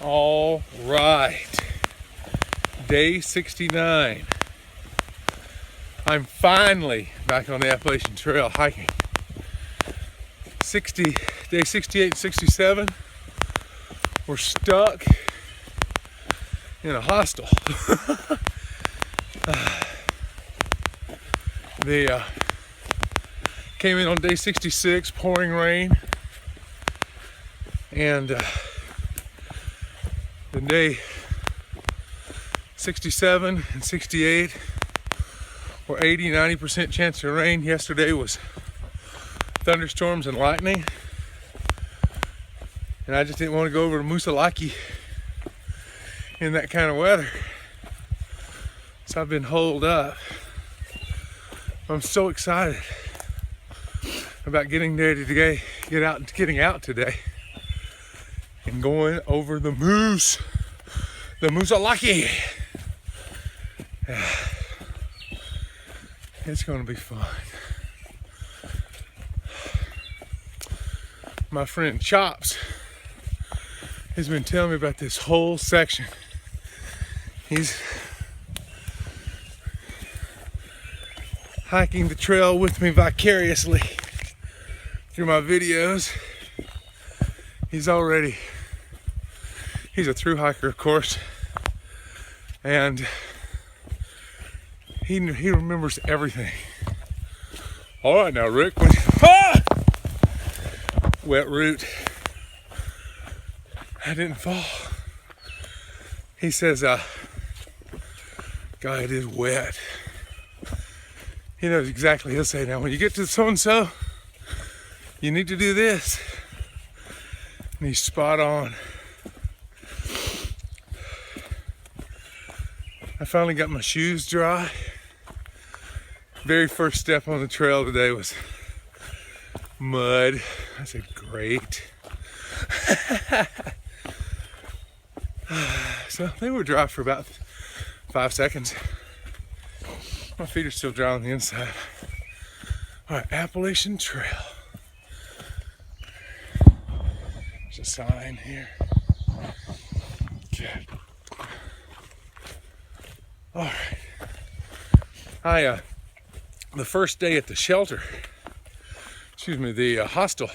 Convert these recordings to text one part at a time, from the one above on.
All right, day 69. I'm finally back on the Appalachian Trail hiking. Day 68 and 67, we're stuck in a hostel. They came in on day 66, pouring rain, and then day 67 and 68 were 80-90% chance of rain. Yesterday was thunderstorms and lightning, and I just didn't want to go over to Thru-Hike in that kind of weather, so I've been holed up. I'm so excited about getting there today, getting out today and going over the Thru-Hike. It's going to be fun. My friend Chops has been telling me about this whole section. He's hiking the trail with me vicariously through my videos. He's a through hiker, of course, and he remembers everything. All right, now Rick, wet root. I didn't fall. He says, God, it is wet. He knows exactly. He'll say, now when you get to so and so, you need to do this, and he's spot on. I finally got my shoes dry. Very first step on the trail today was mud. I said, great. So they were dry for about 5 seconds. My feet are still dry on the inside. All right, Appalachian Trail. There's a sign here. Okay. All right. The first day at the shelter, the hostel,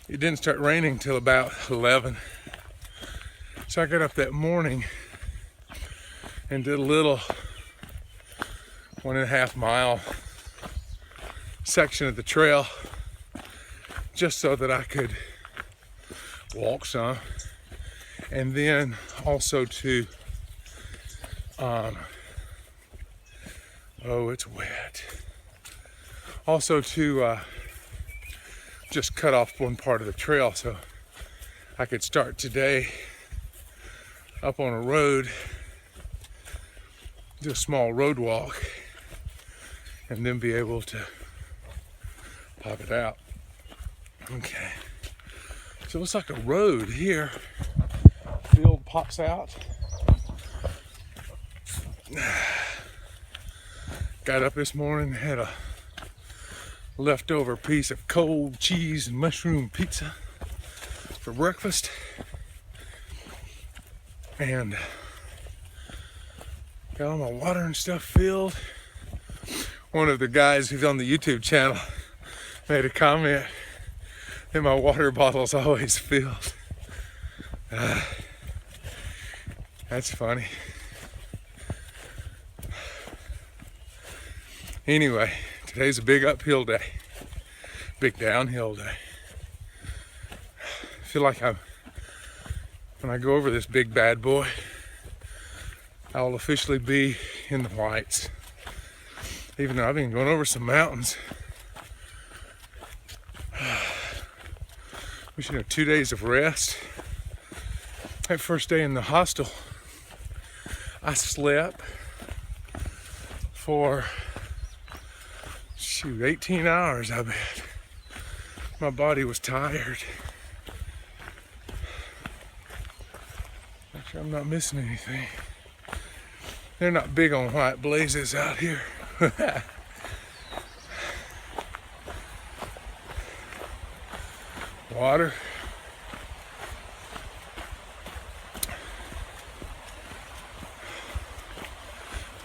it didn't start raining till about 11. So I got up that morning and did a little 1.5 mile section of the trail just so that I could walk some, and then also to oh, it's wet. Also to just cut off one part of the trail so I could start today up on a road, do a small road walk, and then be able to pop it out. Okay. So it looks like a road here. Field pops out. Got up this morning, had a leftover piece of cold cheese and mushroom pizza for breakfast, and got all my water and stuff filled. One of the guys who's on the YouTube channel made a comment that my water bottle's always filled. That's funny. Anyway, today's a big uphill day, big downhill day. I feel like when I go over this big bad boy, I'll officially be in the whites. Even though I've been going over some mountains. We should have 2 days of rest. That first day in the hostel, I slept for 18 hours, I bet. My body was tired. Make sure I'm not missing anything. They're not big on white blazes out here. Water.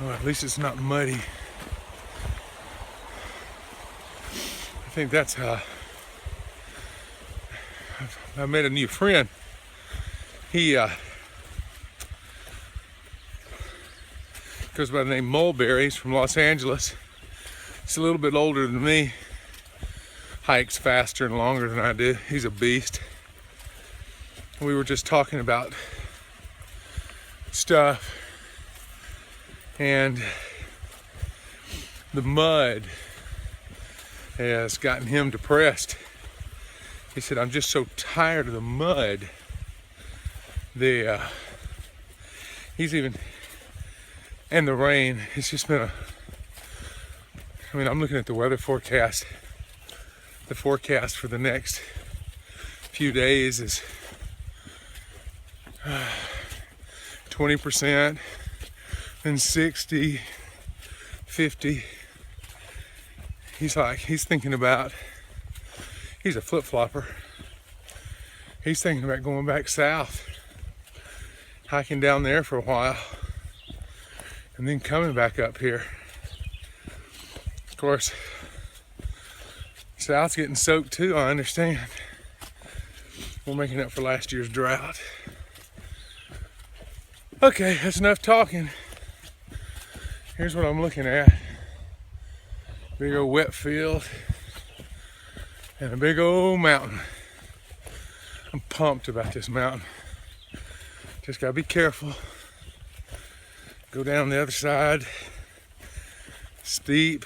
Oh, at least it's not muddy. I think that's how I made a new friend. He goes by the name Mulberry. He's from Los Angeles. He's a little bit older than me. Hikes faster and longer than I do. He's a beast. We were just talking about stuff, and the mud has gotten him depressed. He said, I'm just so tired of the mud. He's even, and the rain. It's just been I'm looking at the weather forecast. The forecast for the next few days is 20%, then 60, 50. He's thinking about, he's a flip-flopper. He's thinking about going back south, hiking down there for a while, and then coming back up here. Of course, South's getting soaked too, I understand. We're making up for last year's drought. Okay, that's enough talking. Here's what I'm looking at. Big old wet field and a big old mountain. I'm pumped about this mountain. Just gotta be careful. Go down the other side. Steep.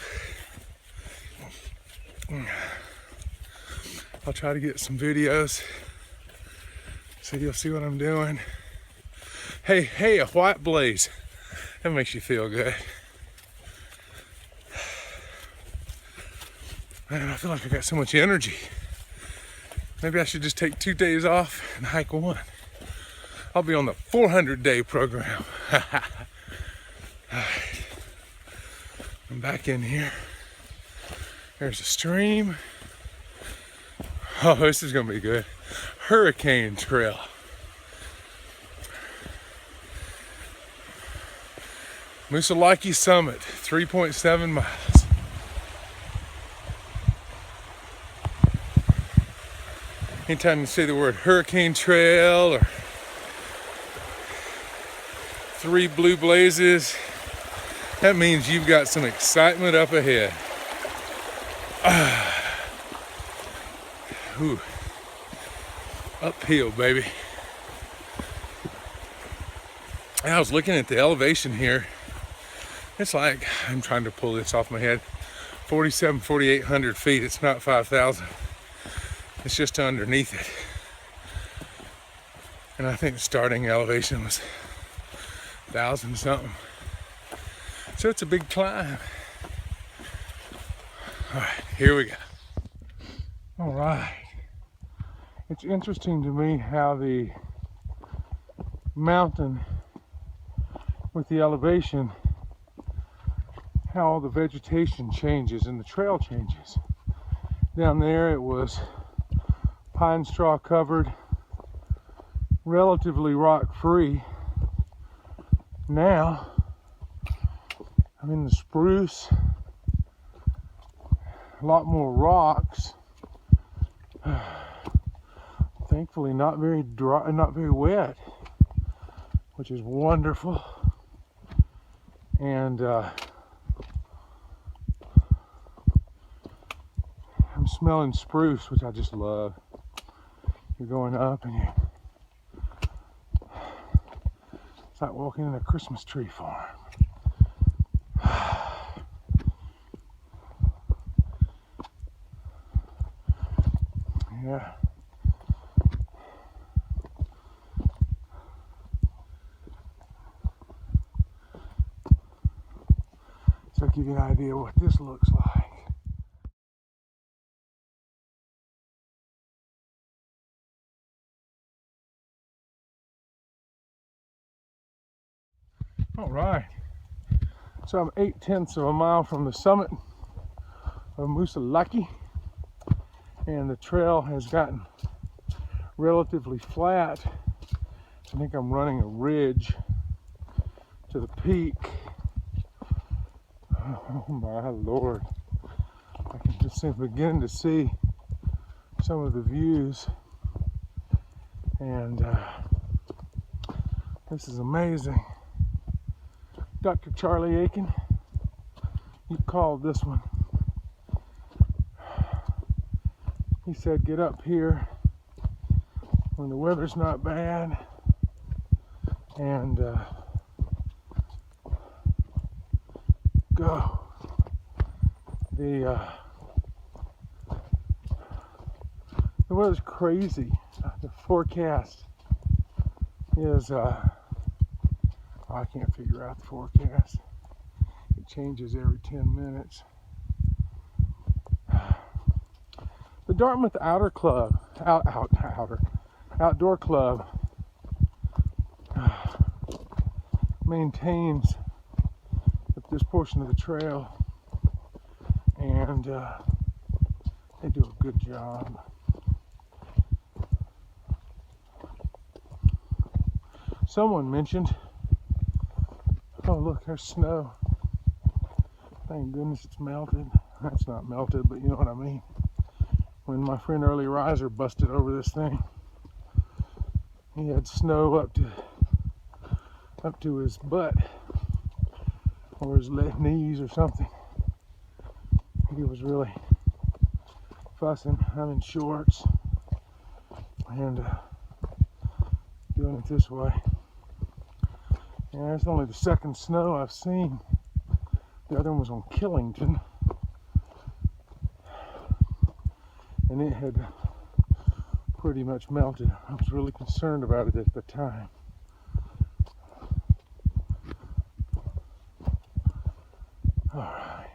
I'll try to get some videos so you'll see what I'm doing. Hey, a white blaze. That makes you feel good. Man, I feel like I got so much energy. Maybe I should just take 2 days off and hike one. I'll be on the 400-day program. Alright. I'm back in here. There's a stream. Oh, this is gonna be good. Hurricane Trail. Moosalike Summit, 3.7 miles. Anytime you say the word Hurricane Trail or 3 blue blazes, that means you've got some excitement up ahead. Ooh. Uphill, baby. And I was looking at the elevation here. It's like, I'm trying to pull this off my head, 4,800 feet. It's not 5,000. It's just underneath it. And I think the starting elevation was 1,000 something. So it's a big climb. All right, here we go. All right. It's interesting to me how the mountain with the elevation, how all the vegetation changes and the trail changes. Down there it was pine straw covered, relatively rock free. Now I'm in the spruce, a lot more rocks. Thankfully not very dry, not very wet, which is wonderful. And I'm smelling spruce, which I just love. You're going up and it's like walking in a Christmas tree farm. Yeah. So I'll give you an idea what this looks like. All right, so I'm 8/10 of a mile from the summit of Moosalike, and the trail has gotten relatively flat. I think I'm running a ridge to the peak, Oh my Lord. I can just begin to see some of the views, and this is amazing. Dr. Charlie Aiken, you called this one. He said get up here when the weather's not bad and go. The weather's crazy. The forecast is I can't figure out the forecast. It changes every 10 minutes. The Dartmouth Outdoor Club maintains this portion of the trail, and they do a good job. Someone mentioned, oh look, there's snow. Thank goodness it's melted. That's not melted, but you know what I mean. When my friend Early Riser busted over this thing, he had snow up to his butt or his knees or something. He was really fussing. I'm in shorts and doing it this way. And it's only the second snow I've seen. The other one was on Killington, and it had pretty much melted. I was really concerned about it at the time. All right.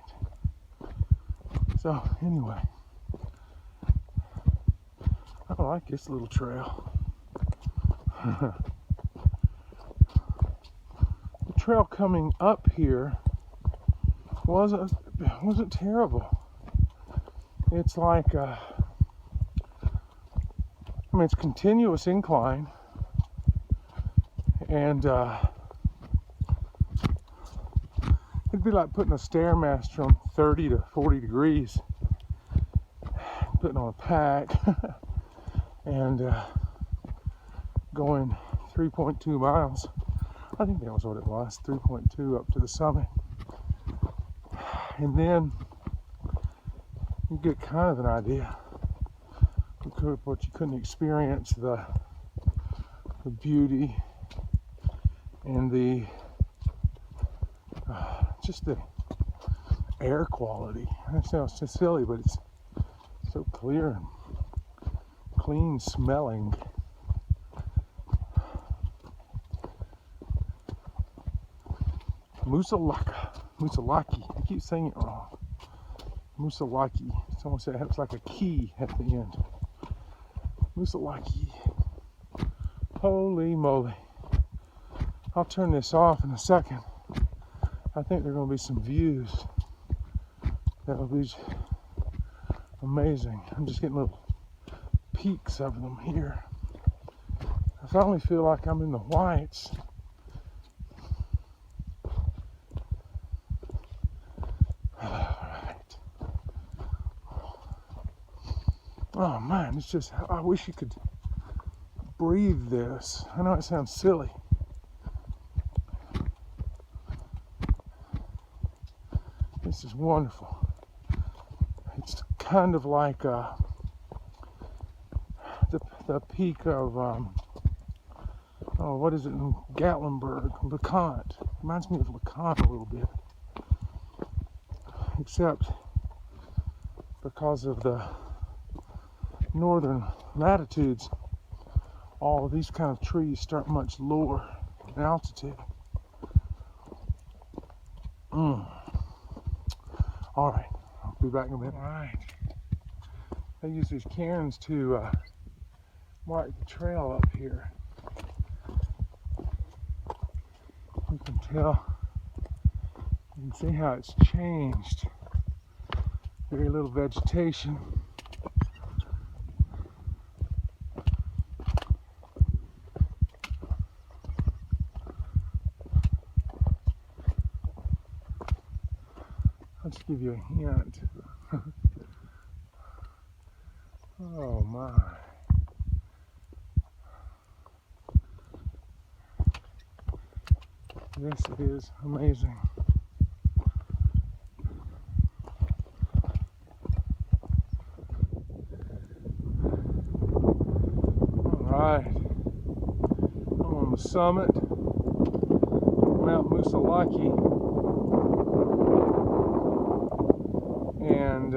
So anyway, I like this little trail. The trail coming up here wasn't terrible. It's like it's continuous incline, and it'd be like putting a Stairmaster from 30 to 40 degrees, putting on a pack, and going 3.2 miles. I think that was what it was, 3.2 up to the summit. And then you get kind of an idea, but you couldn't experience the beauty and the just the air quality. That sounds so silly, but it's so clear and clean smelling. Moosalaki. I keep saying it wrong. Moosalaki. Someone said it looks like a key at the end. Moosalaki. Holy moly. I'll turn this off in a second. I think there are going to be some views that will be amazing. I'm just getting little peaks of them here. I finally feel like I'm in the whites. Oh man, it's just, I wish you could breathe this. I know it sounds silly. This is wonderful. It's kind of like the peak of, what is it, in Gatlinburg, LeConte. Reminds me of LeConte a little bit. Except because of the northern latitudes, all of these kind of trees start much lower in altitude. All right, I'll be back in a minute. All right, I use these cairns to mark the trail up here. You can tell, you can see how it's changed. Very little vegetation. Let's give you a hint. Oh my. This is amazing. Alright. I'm on the summit of Mount Musalaki. And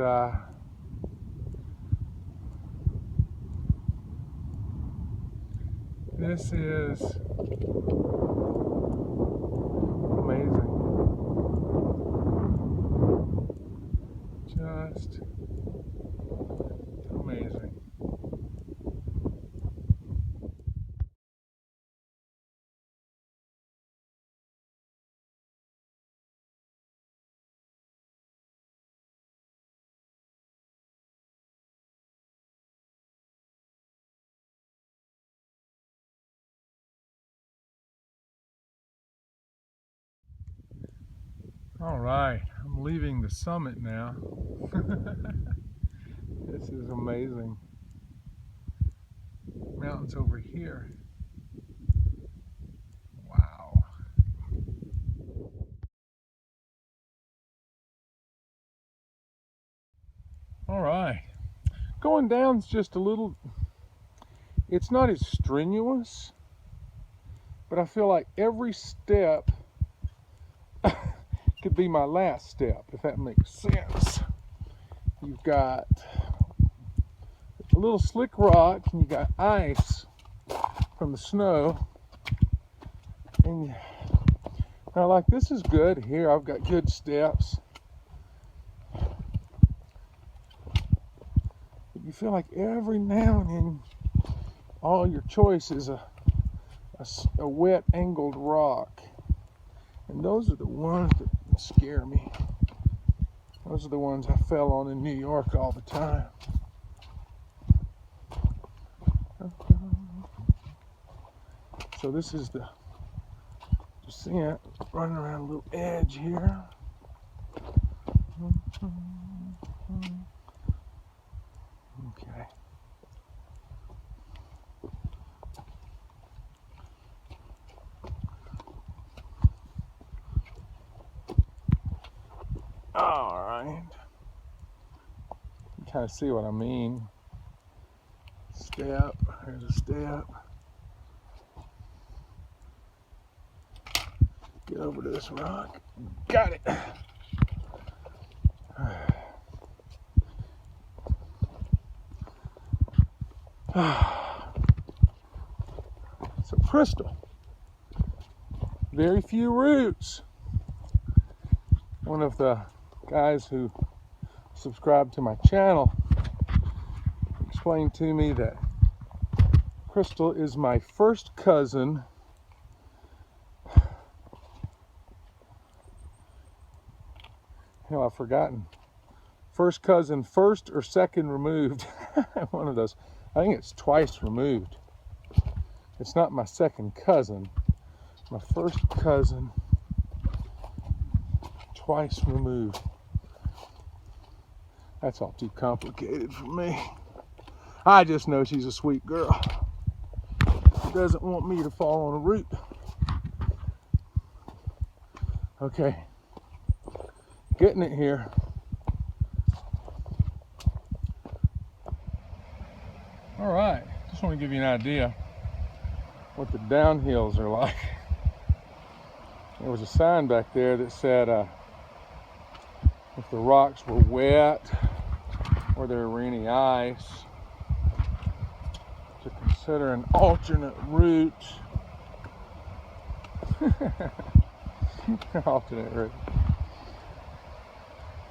this is amazing. Just amazing. All right, I'm leaving the summit now. This is amazing. Mountains over here. Wow. All right. Going down's just a little, it's not as strenuous, but I feel like every step could be my last step, if that makes sense. You've got a little slick rock, and you got ice from the snow. And now, like, this is good here. I've got good steps. But you feel like every now and then, all your choice is a wet, angled rock. And those are the ones that scare me. Those are the ones I fell on in New York all the time. So this is the descent, running around a little edge here. Okay. All right. You kind of see what I mean. Step, there's a step. Get over to this rock. Got it. So crystal. Very few roots. One of the guys who subscribed to my channel explained to me that crystal is my first cousin I've forgotten. First cousin, first or second removed. One of those. I think it's twice removed. It's not my second cousin. My first cousin, twice removed. That's all too complicated for me. I just know she's a sweet girl. She doesn't want me to fall on a root. Okay. Getting it here. All right, just want to give you an idea what the downhills are like. There was a sign back there that said if the rocks were wet or there were any ice, to consider an alternate route. Alternate route.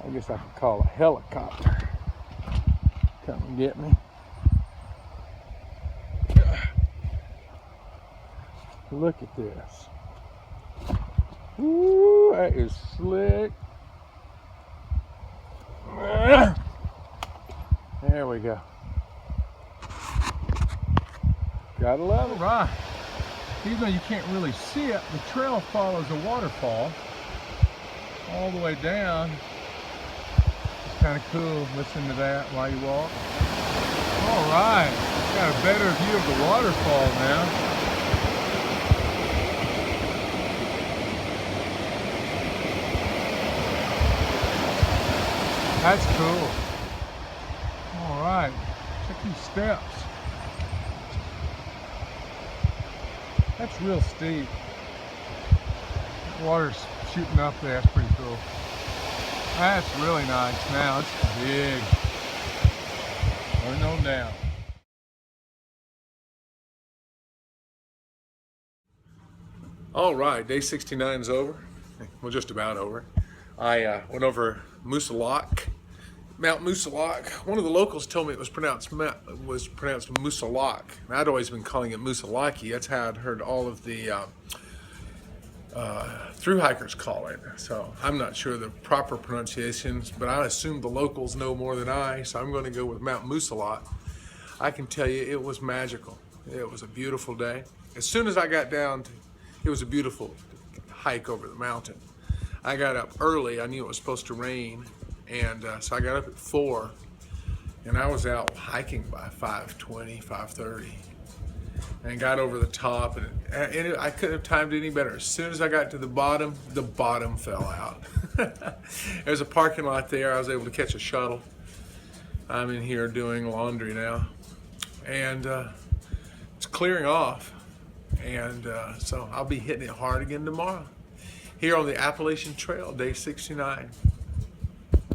I guess I could call a helicopter. Come and get me. Look at this. Ooh, that is slick. There we go. Gotta love it. Right. Even though you can't really see it, the trail follows a waterfall all the way down kind of cool listening to that while you walk. All right, got a better view of the waterfall now. That's cool. All right, check these steps. That's real steep. Water's shooting up there. That's pretty cool. That's really nice. Now it's big. Going on down. All right, day 69 is over. Well, just about over. I went over Moosalak, Mount Moosalak. One of the locals told me it was pronounced Moosalak. I'd always been calling it Moosalaki. That's how I'd heard all of the thru-hikers call it. So I'm not sure the proper pronunciations, but I assume the locals know more than I, so I'm going to go with Mount Moosalak. I can tell you it was magical. It was a beautiful day. As soon as I got down, it was a beautiful hike over the mountain. I got up early. I knew it was supposed to rain, and so I got up at 4, and I was out hiking by 5:20, 5:30, and got over the top, and I couldn't have timed it any better. As soon as I got to the bottom fell out. There's a parking lot there. I was able to catch a shuttle. I'm in here doing laundry now, and it's clearing off, and so I'll be hitting it hard again tomorrow here on the Appalachian Trail, day 69.